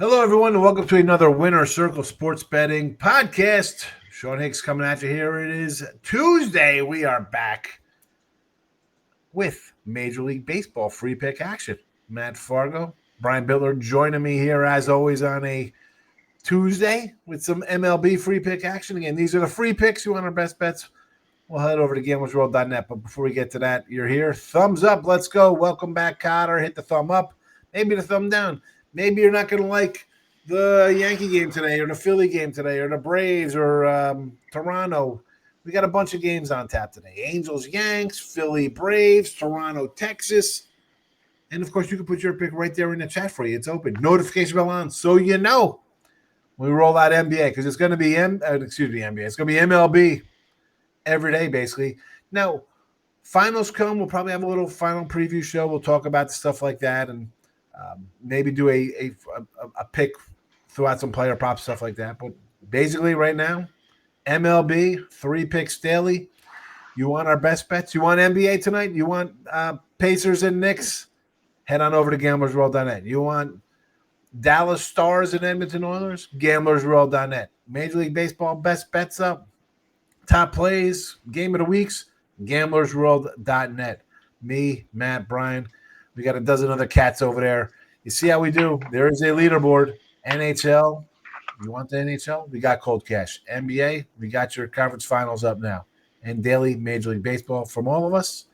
Hello, everyone, and welcome to another Winner Circle Sports Betting podcast. Sean Higgs coming at you here. It is Tuesday. We are back with Major League Baseball free pick action. Matt Fargo, Brian Bitler joining me here as always on a Tuesday with some MLB free pick action. Again, these are the free picks. You want our best bets? We'll head over to gamblersworld.net. But before we get to that, you're here. Thumbs up. Let's go. Welcome back, Cotter. Hit the thumb up. Maybe the thumb down. Maybe you're not going to like the Yankee game today or the Philly game today or the Braves or Toronto. We got a bunch of games on tap today. Angels, Yanks, Philly, Braves, Toronto, Texas. And, of course, you can put your pick right there in the chat for you. It's open. Notification bell on so you know when we roll out NBA because it's going to be NBA. It's going to be MLB every day, basically. Now, finals come. We'll probably have a little final preview show. We'll talk about the stuff like that and maybe do a pick throughout some player props, stuff like that. But basically right now, MLB, 3 picks daily. You want our best bets? You want NBA tonight? You want Pacers and Knicks? Head on over to gamblersworld.net. You want Dallas Stars and Edmonton Oilers? Gamblersworld.net. Major League Baseball best bets up. Top plays, game of the weeks, gamblersworld.net. Me, Matt, Brian. We got a dozen other cats over there. You see how we do? There is a leaderboard. NHL, you want the NHL? We got cold cash. NBA, we got your conference finals up now. And daily Major League Baseball from all of us.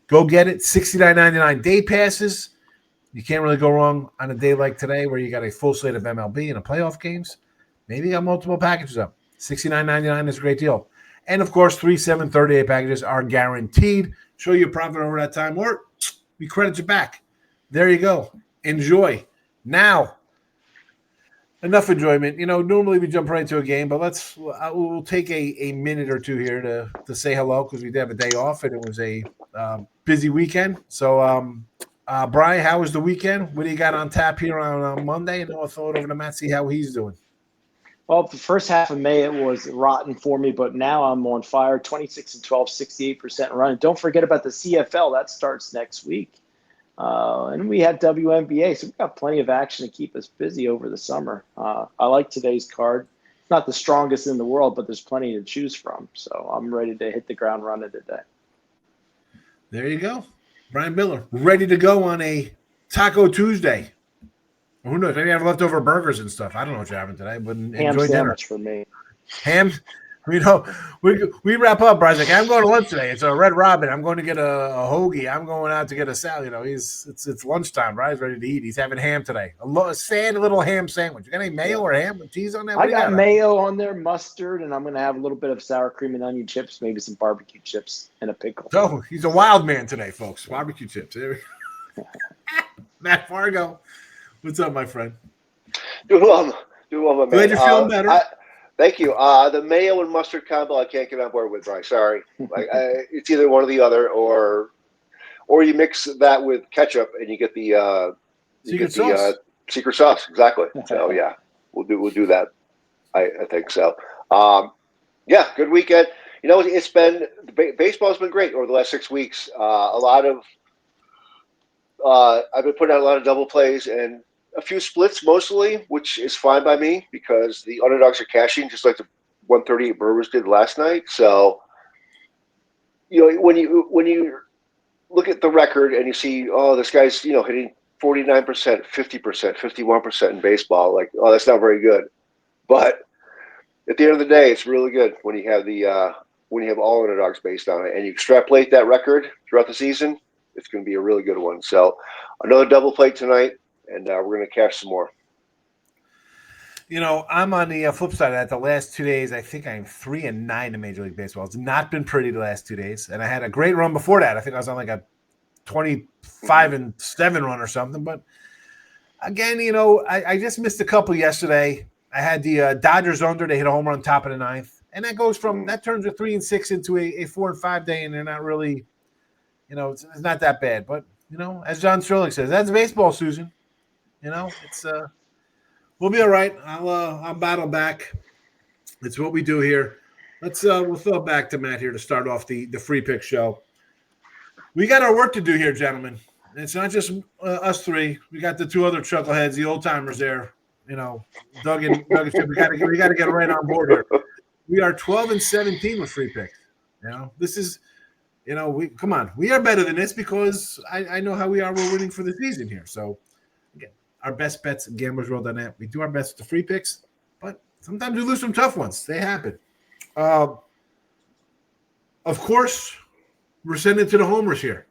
Go get it. $69.99 day passes. You can't really go wrong on a day like today where you got a full slate of MLB and a playoff games. Maybe you got multiple packages up. $69.99 is a great deal. And, of course, 3, 7, 38 packages are guaranteed. Show you a profit over that time, or we credit you back. There you go. Enjoy. Now, enough enjoyment. Normally we jump right into a game, but we'll take a minute or two here to say hello because we did have a day off and it was a busy weekend. So, Brian, how was the weekend? What do you got on tap here on Monday? And then I'll throw it over to Matt, see how he's doing. Well, the first half of May, it was rotten for me, but now I'm on fire, 26-12, 68% run. And don't forget about the CFL. That starts next week. And we had WNBA, so we've got plenty of action to keep us busy over the summer. I like today's card. It's not the strongest in the world, but there's plenty to choose from. So I'm ready to hit the ground running today. There you go. Brian Bitler, ready to go on a Taco Tuesday. Who knows? Maybe I have leftover burgers and stuff. I don't know what you're having today, but enjoy dinner. For me. Ham. We wrap up. Brian's like, I'm going to lunch today. It's a Red Robin. I'm going to get a hoagie. I'm going out to get a salad. It's lunchtime. Brian's ready to eat. He's having ham today. A sad little ham sandwich. You got any mayo or ham with cheese on that? I got mayo on there, mustard, and I'm going to have a little bit of sour cream and onion chips, maybe some barbecue chips and a pickle. So he's a wild man today, folks. Barbecue chips. There we go. Matt Fargo. What's up, my friend? Doing well, my man. Glad you're feeling better. Thank you. The mayo and mustard combo, I can't get on board with, Brian. Sorry. It's either one or the other, or you mix that with ketchup and you get the secret sauce. Secret sauce, exactly. So yeah, we'll do that. I think so. Yeah, good weekend. It's been baseball's been great over the last 6 weeks. A lot of I've been putting out a lot of double plays and a few splits mostly, which is fine by me because the underdogs are cashing just like the 138 Brewers did last night. So, when you look at the record and you see, this guy's, hitting 49%, 50%, 51% in baseball, like, that's not very good. But at the end of the day, it's really good when you have all underdogs based on it and you extrapolate that record throughout the season. It's going to be a really good one. So another double play tonight, and we're going to cash some more. I'm on the flip side of that. The last 2 days, I think I'm 3-9 in Major League Baseball. It's not been pretty the last 2 days, and I had a great run before that. I think I was on like a 25-7 run or something. But again, I just missed a couple yesterday. I had the Dodgers under. They hit a home run top of the ninth, and that turns a 3-6 into a 4-5 day, and they're not really. It's not that bad, but as John Sterling says, that's baseball, Susan. It's we'll be all right. I'll battle back. It's what we do here. We'll throw it back to Matt here to start off the free pick show. We got our work to do here, gentlemen. It's not just us three. We got the two other chuckleheads, the old timers there. Doug and Chip, we got to get right on board here. We are 12-17 with free picks. This is, come on. We are better than this because I know how we are. We're winning for the season here. So, again, our best bets at gamblersworld.net. We do our best with the free picks, but sometimes we lose some tough ones. They happen. Of course, we're sending it to the homers here.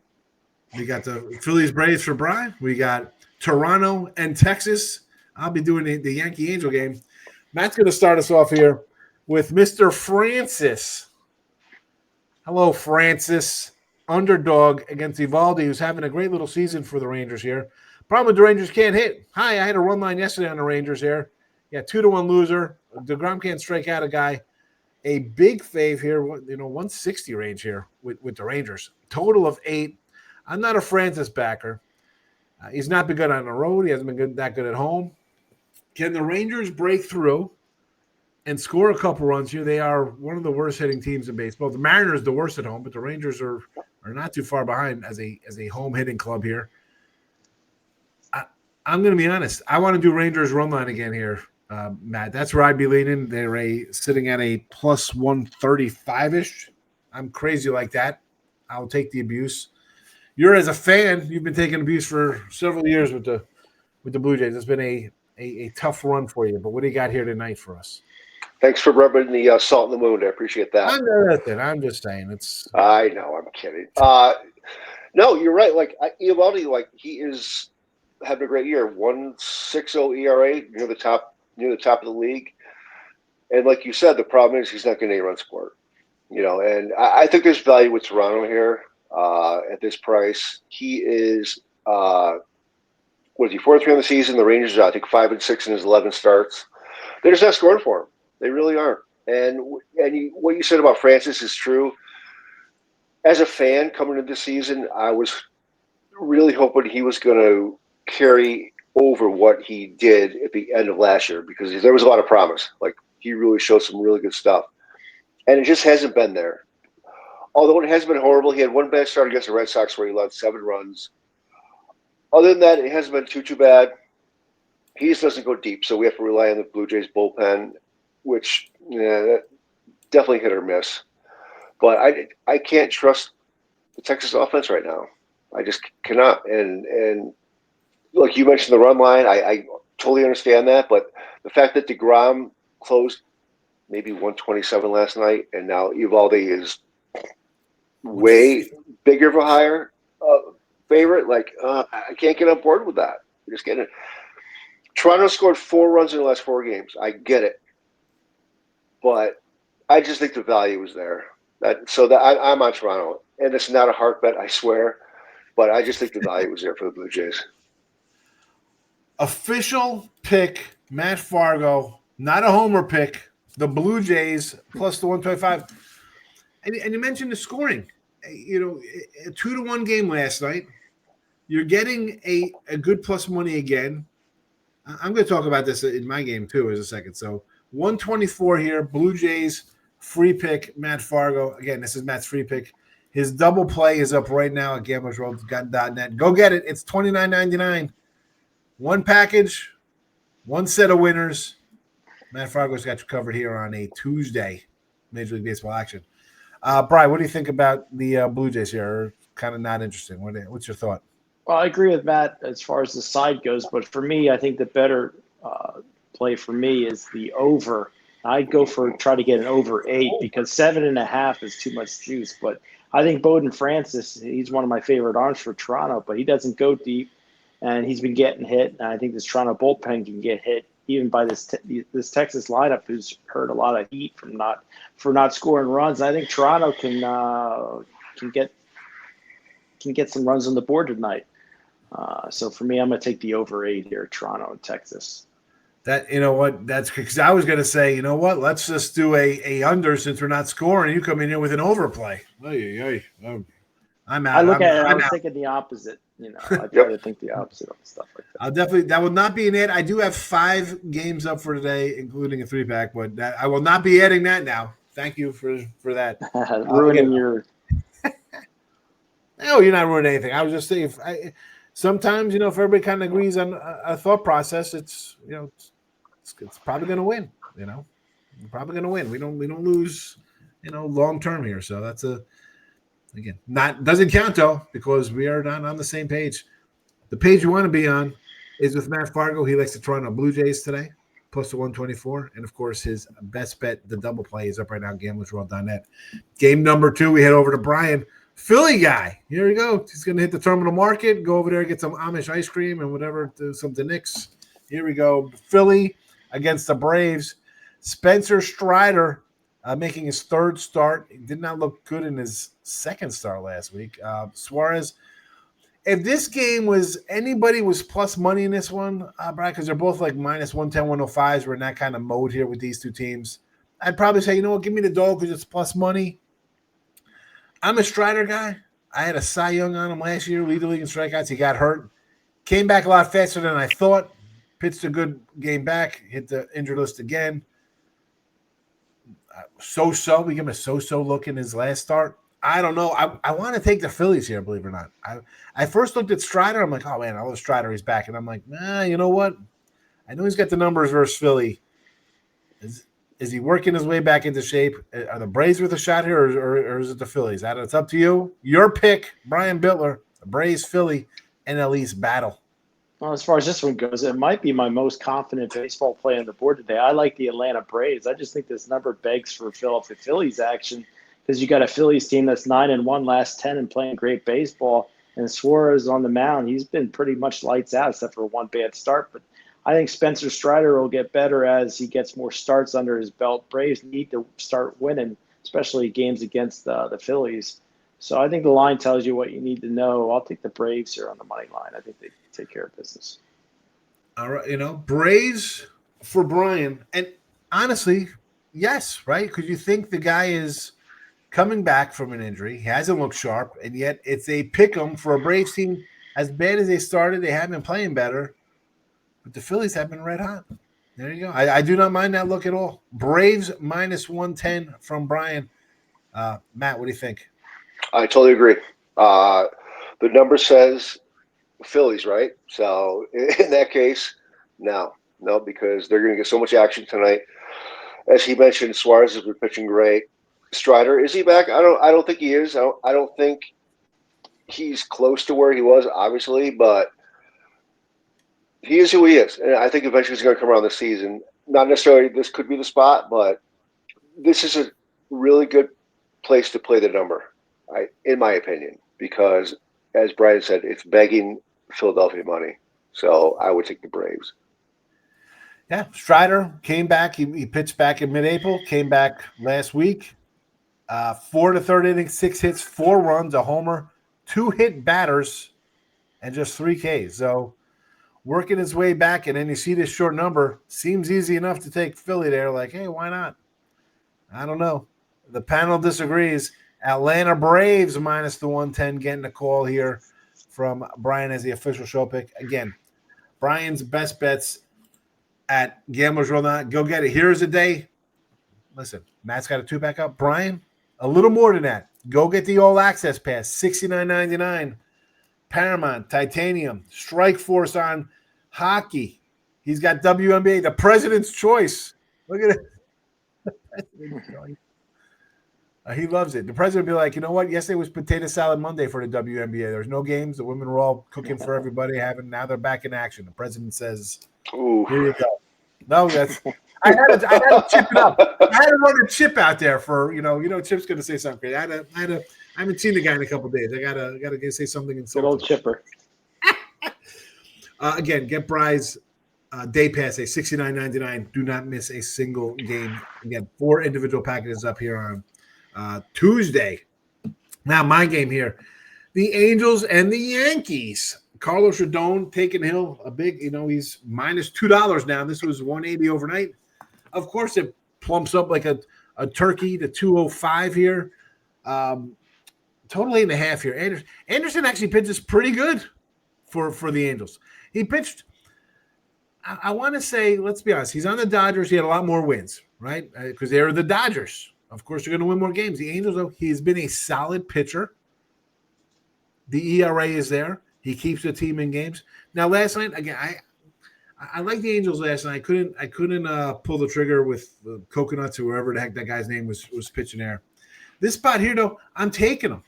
We got the Phillies Braves for Brian. We got Toronto and Texas. I'll be doing the Yankee Angel game. Matt's going to start us off here with Mr. Francis. Hello, Francis. Underdog against Evaldi, who's having a great little season for the Rangers here. Problem with the Rangers can't hit. Hi, I had a run line yesterday on the Rangers here. Yeah, 2-1 loser. DeGrom can't strike out a guy. A big fave here, 160 range here with the Rangers. Total of 8. I'm not a Francis backer. He's not been good on the road. He hasn't been that good at home. Can the Rangers break through and score a couple runs here? They are one of the worst hitting teams in baseball. The Mariners the worst at home, but the Rangers are not too far behind as a home hitting club here. I'm going to be honest. I want to do Rangers run line again here, Matt. That's where I'd be leaning. They're sitting at a plus 135-ish. I'm crazy like that. I'll take the abuse. You're, as a fan, you've been taking abuse for several years with the Blue Jays. It's been a tough run for you. But what do you got here tonight for us? Thanks for rubbing the salt in the wound. I appreciate that. I'm just saying it's. I know. I'm kidding. No, you're right. Evaldi, he is having a great year. 1.60 ERA, near the top of the league. And like you said, the problem is he's not getting any run support. And I think there's value with Toronto here. At this price, he is 4-3 on the season. The Rangers are, I think, 5-6 in his 11 starts. They're just not scoring for him. They really aren't. And what you said about Francis is true. As a fan coming into the season, I was really hoping he was going to carry over what he did at the end of last year because there was a lot of promise. He really showed some really good stuff, and it just hasn't been there. Although it has been horrible, he had one bad start against the Red Sox where he allowed 7 runs. Other than that, it hasn't been too bad. He just doesn't go deep, so we have to rely on the Blue Jays bullpen, which definitely hit or miss. But I can't trust the Texas offense right now. I just cannot. And like you mentioned the run line, I totally understand that. But the fact that DeGrom closed maybe 127 last night, and now Evaldi is way bigger of a higher favorite. I can't get on board with that. I'm just getting it. Toronto scored 4 runs in the last 4 games. I get it, but I just think the value is there. I'm on Toronto, and it's not a heart bet, I swear, but I just think the value was there for the Blue Jays. Official pick, Matt Fargo, not a homer pick. The Blue Jays plus the 125. And you mentioned the scoring. A 2-1 game last night. You're getting a good plus money again. I'm going to talk about this in my game too as a second. So 124 here. Blue Jays free pick. Matt Fargo. Again, this is Matt's free pick. His double play is up right now at gamblersworld.net. Go get it. It's $29.99. One package, one set of winners. Matt Fargo's got you covered here on a Tuesday Major League Baseball action. Brian, what do you think about the Blue Jays here? Kind of not interesting. What's your thought? Well, I agree with Matt as far as the side goes, but for me, I think the better play for me is the over. I'd go try to get an over 8 because 7.5 is too much juice. But I think Bowden Francis, he's one of my favorite arms for Toronto, but he doesn't go deep, and he's been getting hit. And I think this Toronto bullpen can get hit even by this Texas lineup, who's heard a lot of heat for not scoring runs. I think Toronto can get some runs on the board tonight. So for me, I'm going to take the over 8 here, Toronto and Texas. That's because I was going to say, let's just do a under since we're not scoring. You come in here with an overplay. I'm out. I was thinking the opposite. I try to think the opposite of stuff like that. That will not be an ad. I do have 5 games up for today, including a 3-pack, but I will not be adding that now. Thank you for that. Ruining your. No, you're not ruining anything. I was just saying, sometimes, if everybody kind of agrees on a thought process, it's, it's probably going to win. We're probably going to win. We don't lose, long term here. So that's again, not doesn't count though, because we are not on the same page. The page you want to be on is with Matt Fargo. He likes the Toronto Blue Jays today, plus the 124. And of course, his best bet, the double play, is up right now, gamblersworld.net. Game number 2, we head over to Brian, Philly guy. Here we go. He's going to hit the terminal market, go over there, get some Amish ice cream and whatever, do some Knicks. Here we go. Philly against the Braves. Spencer Strider making his 3rd start. He did not look good in his 2nd start last week. Suarez. If this game was anybody was plus money in this one, Brian, because they're both like minus 110, 105s. We're in that kind of mode here with these two teams. I'd probably say, give me the dog because it's plus money. I'm a Strider guy. I had a Cy Young on him last year, lead the league in strikeouts. He got hurt. Came back a lot faster than I thought. Pitched a good game back. Hit the injured list again. So-so. We give him a so-so look in his last start. I don't know. I want to take the Phillies here, believe it or not. I first looked at Strider. I'm like, oh, man, I love Strider. He's back. And I'm like, nah, you know what? I know he's got the numbers versus Philly. Is he working his way back into shape? Are the Braves with a shot here, or is it the Phillies? It's up to you. Your pick, Brian Bitler, the Braves, Philly, NL East battle. Well, as far as this one goes, it might be my most confident baseball play on the board today. I like the Atlanta Braves. I just think this number begs for Philadelphia Phillies action, because you got a Phillies team that's 9-1 last 10 and playing great baseball. And Suarez on the mound, he's been pretty much lights out except for one bad start. But I think Spencer Strider will get better as he gets more starts under his belt. Braves need to start winning, especially games against the Phillies. So I think the line tells you what you need to know. I'll take the Braves here on the money line. I think they take care of business. All right, Braves for Brian. And honestly, yes, right? Because you think the guy is coming back from an injury. He hasn't looked sharp, and yet it's a pick'em for a Braves team. As bad as they started, they have been playing better, but the Phillies have been red hot. There you go. I do not mind that look at all. Braves minus 110 from Brian. Matt, what do you think? I totally agree. The number says Phillies, right? So in that case, no, because they're going to get so much action tonight. As he mentioned, Suarez has been pitching great. Strider, is he back? I don't think he is. I don't think he's close to where he was, obviously, but he is who he is. And I think eventually he's going to come around this season. Not necessarily this could be the spot, but this is a really good place to play the number, in my opinion, because as Brian said, it's begging Philadelphia money. So I would take the Braves. Yeah, Strider came back. He pitched back in mid-April, came back last week. 4 to third inning, 6 hits, 4 runs, a homer, 2 hit batters, and just 3 Ks. So working his way back, and then you see this short number. Seems easy enough to take Philly there. Like, hey, why not? I don't know. The panel disagrees. Atlanta Braves minus the 110, getting a call here from Brian as the official show pick. Again, Brian's best bets at Gamblers World. Go get it. Here's a day. Listen, Matt's got a 2-pack up. Brian, a little more than that. Go get the All Access Pass, $69.99. Paramount, Titanium, Strike Force on hockey. He's got WNBA, the President's Choice. Look at it. He loves it. The president would be like, you know what? Yesterday was Potato Salad Monday for the WNBA. There was no games. The women were all cooking for everybody. Now they're back in action. The president says, Ooh. Here you go. No, that's I had to chip it up. I had to run a chip out there for Chip's going to say something. I haven't seen the guy in a couple of days. I gotta say something. Good old Chipper. Again, get Bry's day pass, $69.99. Do not miss a single game. Again, 4 individual packages up here on Tuesday. Now my game here, the Angels and the Yankees. Carlos Rodon taking Hill a big, he's minus $2 now. This was 180 overnight. Of course, it plumps up like a turkey to 205 here. Total 8.5 here. Anderson actually pitches pretty good for the Angels. He pitched, I want to say, let's be honest, he's on the Dodgers. He had a lot more wins, right? Because they're the Dodgers. Of course, they're going to win more games. The Angels, though, he's been a solid pitcher. The ERA is there. He keeps the team in games. Now, last night, again, I like the Angels last night. I couldn't pull the trigger with Coconuts or whoever the heck that guy's name was pitching there. This spot here, though, I'm taking them.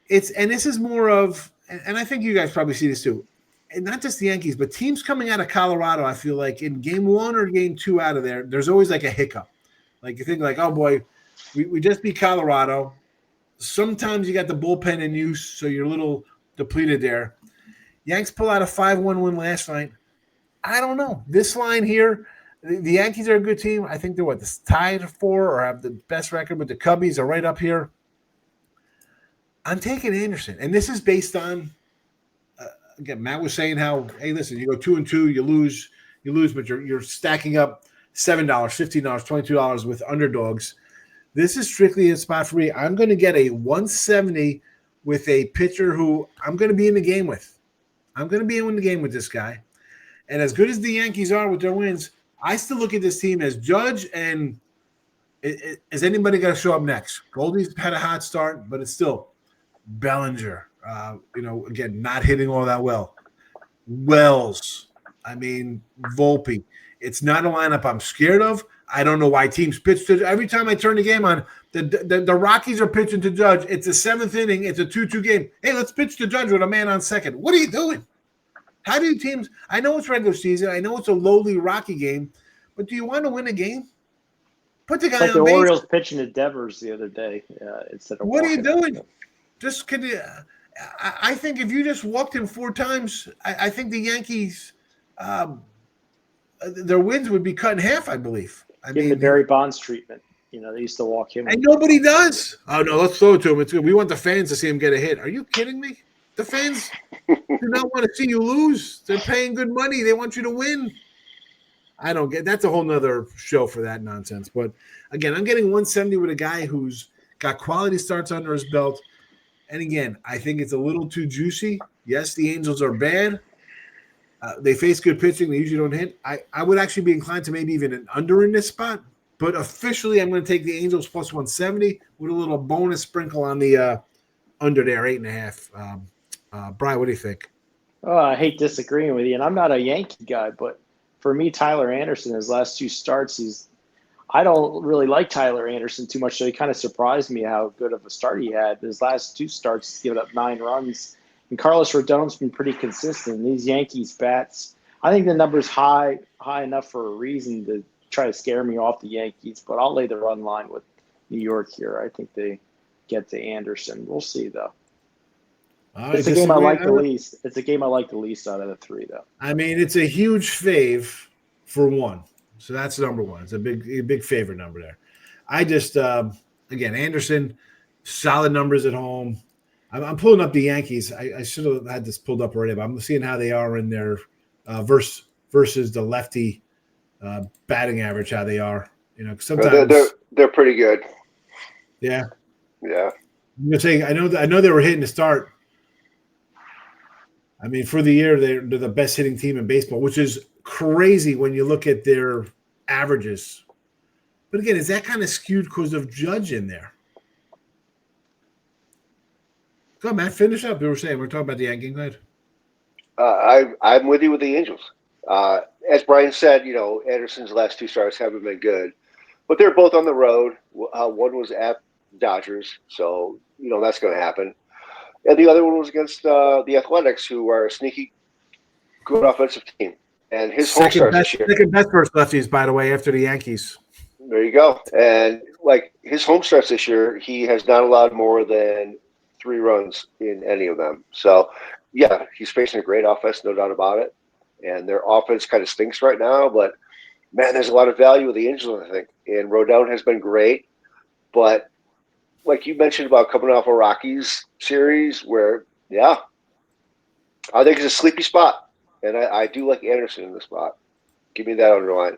This is more of, and I think you guys probably see this too, and not just the Yankees, but teams coming out of Colorado. I feel like in game 1 or game 2 out of there, there's always like a hiccup. Like you think like, oh boy, we just beat Colorado. Sometimes you got the bullpen in use, so you're a little depleted there. Yanks pull out a 5-1 win last night. I don't know. This line here, the Yankees are a good team. I think they're tied for or have the best record, but the Cubbies are right up here. I'm taking Anderson, and this is based on again. Matt was saying how, hey, listen, you go 2-2, you lose, but you're stacking up $7, $15, $22 with underdogs. This is strictly a spot for me. I'm going to get a 170 with a pitcher who I'm going to be in the game with. I'm going to be in the game with this guy, and as good as the Yankees are with their wins, I still look at this team as Judge and is anybody going to show up next? Goldie's had a hot start, but it's still. Bellinger, again, not hitting all that well. Wells, Volpe. It's not a lineup I'm scared of. I don't know why teams pitch to. Every time I turn the game on, the Rockies are pitching to Judge. It's the 7th inning. It's a 2-2 game. Hey, let's pitch to Judge with a man on second. What are you doing? How do teams – I know it's regular season. I know it's a lowly Rocky game, but do you want to win a game? Put the guy like on the base. Orioles pitching to Devers the other day instead of what are you doing? Him. Just could I think if you just walked him 4 times, I think the Yankees, their wins would be cut in half. I believe. Give him the Barry Bonds treatment. They used to walk him. And nobody does. Oh no, let's throw it to him. It's good. We want the fans to see him get a hit. Are you kidding me? The fans do not want to see you lose. They're paying good money. They want you to win. I don't get. That's a whole nother show for that nonsense. But again, I'm getting 170 with a guy who's got quality starts under his belt. And again, I think it's a little too juicy. Yes, the Angels are bad. They face good pitching. They usually don't hit. I would actually be inclined to maybe even an under in this spot. But officially, I'm going to take the Angels plus 170 with a little bonus sprinkle on the under there, 8.5. Brian, what do you think? Oh, I hate disagreeing with you. And I'm not a Yankee guy, but for me, Tyler Anderson, his last 2 starts, I don't really like Tyler Anderson too much, so he kind of surprised me how good of a start he had. His last 2 starts, he's given up 9 runs. And Carlos Rodon's been pretty consistent. These Yankees bats, I think the number's high enough for a reason to try to scare me off the Yankees, but I'll lay the run line with New York here. I think they get to Anderson. We'll see, though. It's a game I like the least. It's a game I like the least out of the 3, though. It's a huge fave for 1. So that's number 1. It's a big favorite number there. I just, again, Anderson, solid numbers at home. I'm pulling up the Yankees. I should have had this pulled up already, but I'm seeing how they are in their versus the lefty batting average, how they are. Sometimes they're pretty good. Yeah. Yeah. I'm gonna say I know they were hitting to start. For the year, they're the best hitting team in baseball, which is crazy when you look at their averages. But again, is that kind of skewed because of Judge in there? Go on, Matt, finish up. We're talking about the Yankees. Go ahead. I'm with you with the Angels. As Brian said, Anderson's last 2 starts haven't been good, but they're both on the road. One was at Dodgers, so that's going to happen, and the other one was against the Athletics, who are a sneaky good offensive team. And his home starts this year. Second best first lefties, by the way, after the Yankees. There you go. And his home starts this year, he has not allowed more than 3 runs in any of them. So, yeah, he's facing a great offense, no doubt about it. And their offense kind of stinks right now. But, man, there's a lot of value with the Angels, I think. And Rodon has been great. But, like you mentioned about coming off a Rockies series where, yeah, I think it's a sleepy spot. And I do like Anderson in the spot. Give me that underline.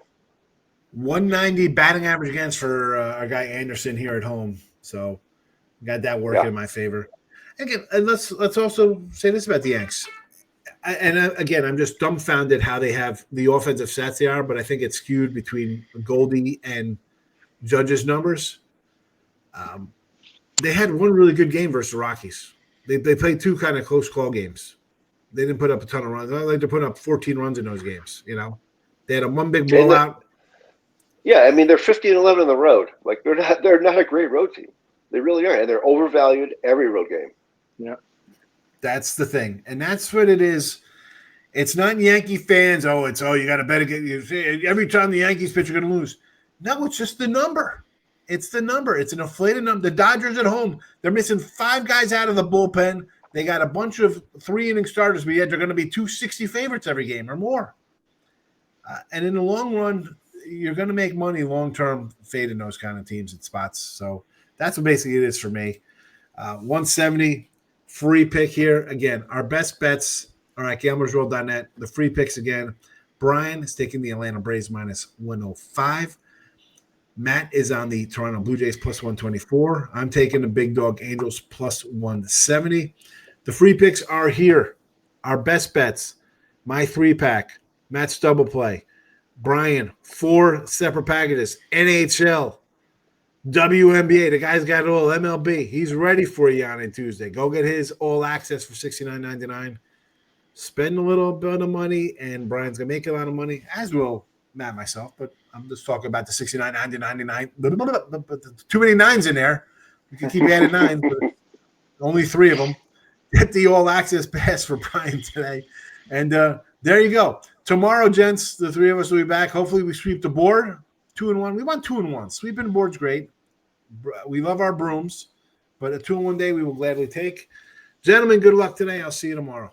190 batting average against for our guy Anderson here at home. So got that working in my favor. Again, and let's also say this about the Yanks. Again, I'm just dumbfounded how they have the offensive stats they are, but I think it's skewed between Goldie and Judge's numbers. They had one really good game versus the Rockies. They played 2 kind of close call games. They didn't put up a ton of runs. They put up 14 runs in those games. They had one big And blowout. Yeah, I mean they're 50-11 on the road. Like they're not a great road team. They really are, and they're overvalued every road game. Yeah, that's the thing, and that's what it is. It's not Yankee fans. You got to bet against every time the Yankees pitch, you're going to lose. No, it's just the number. It's the number. It's an inflated number. The Dodgers at home, they're missing 5 guys out of the bullpen. They got a bunch of 3-inning starters, but yet they're going to be 260 favorites every game or more. And in the long run, you're going to make money long-term fading those kind of teams and spots. So that's what basically it is for me. 170, free pick here. Again, our best bets are at gamblersworld.net. The free picks again. Brian is taking the Atlanta Braves minus 105. Matt is on the Toronto Blue Jays plus 124. I'm taking the Big Dog Angels plus 170. The free picks are here. Our best bets. My 3-pack. Matt's double play. Brian, 4 separate packages. NHL, WNBA. The guy's got it all. MLB. He's ready for you on Tuesday. Go get his all access for $69.99. Spend a little bit of money, and Brian's going to make a lot of money, as will Matt myself. But I'm just talking about the $69.99. Too many nines in there. You can keep adding nines, but only 3 of them. Get the all access pass for Brian today. And there you go. Tomorrow, gents, the 3 of us will be back. Hopefully we sweep the board. 2-1. We want 2-1. Sweeping the board's great. We love our brooms, but a 2-1 day we will gladly take. Gentlemen, good luck today. I'll see you tomorrow.